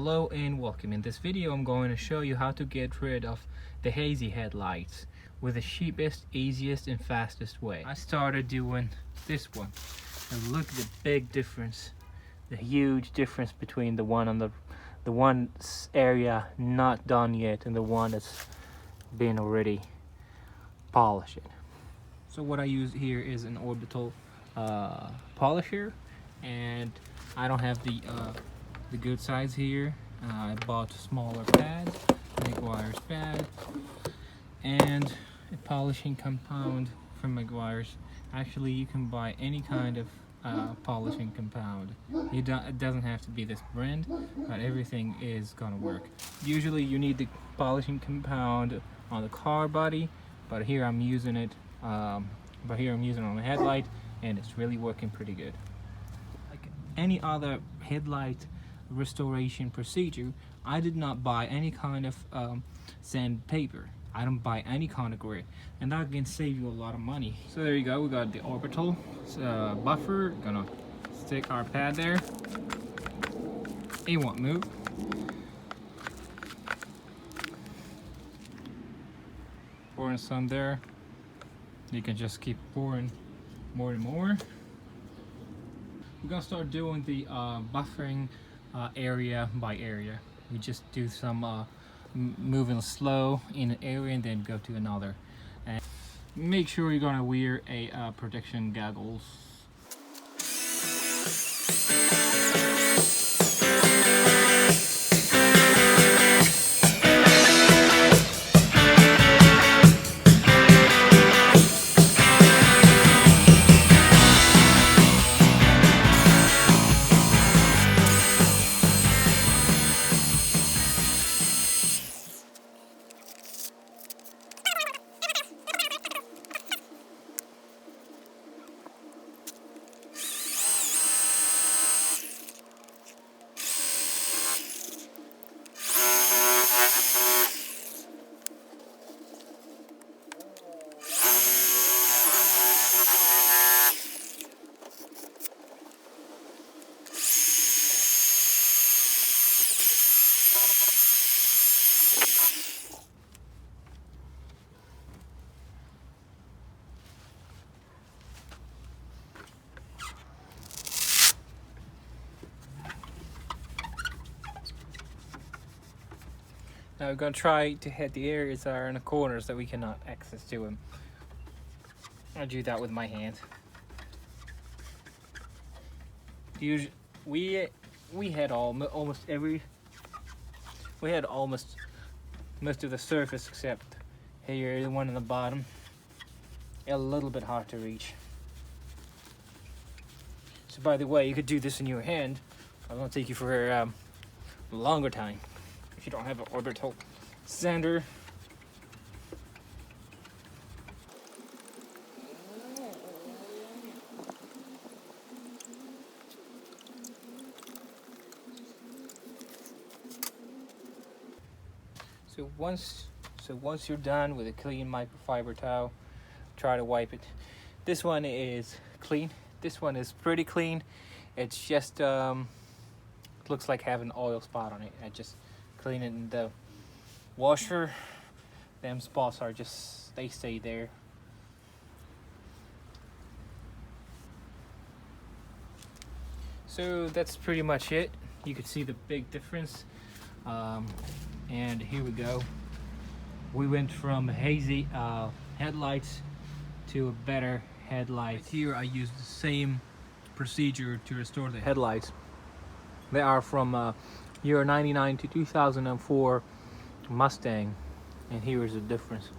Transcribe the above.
Hello and welcome. In this video I'm going to show you how to get rid of the hazy headlights with the cheapest, easiest and fastest way. I started doing this one and look at the big difference, the huge difference between the one on the one area not done yet and the one that's been already polished. So what I use here is an orbital polisher, and I don't have the good size here. I bought a smaller pad, Meguiar's pad, and a polishing compound from Meguiar's. Actually, you can buy any kind of polishing compound. It doesn't have to be this brand, but everything is gonna work. Usually you need the polishing compound on the car body, but here I'm using it on the headlight, and it's really working pretty good. Like any other headlight restoration procedure, I did not buy any kind of sandpaper. I don't buy any kind of grit, and that can save you a lot of money. So there you go, we got the orbital buffer. Gonna stick our pad there. It won't move. Pouring some there. You can just keep pouring more and more. We're gonna start doing the buffering area by area. We just do some moving slow in an area and then go to another. And make sure you're gonna wear a protection goggles. Now we're going to try to hit the areas that are in the corners that we cannot access to them. I'll do that with my hand. Usually, we had almost most of the surface except here, the one on the bottom. A little bit hard to reach. So by the way, you could do this in your hand. I'm going to take you for a longer time. If you don't have an orbital sander. So once you're done with a clean microfiber towel, try to wipe it. This one is clean. This one is pretty clean. It's just looks like having an oil spot on it. I just clean it in the washer. Them spots are just, they stay there. So that's pretty much it. You can see the big difference. And here we go. We went from hazy headlights to a better headlight. Here I used the same procedure to restore the headlights. They are from year 99 to 2004 Mustang, and here is the difference.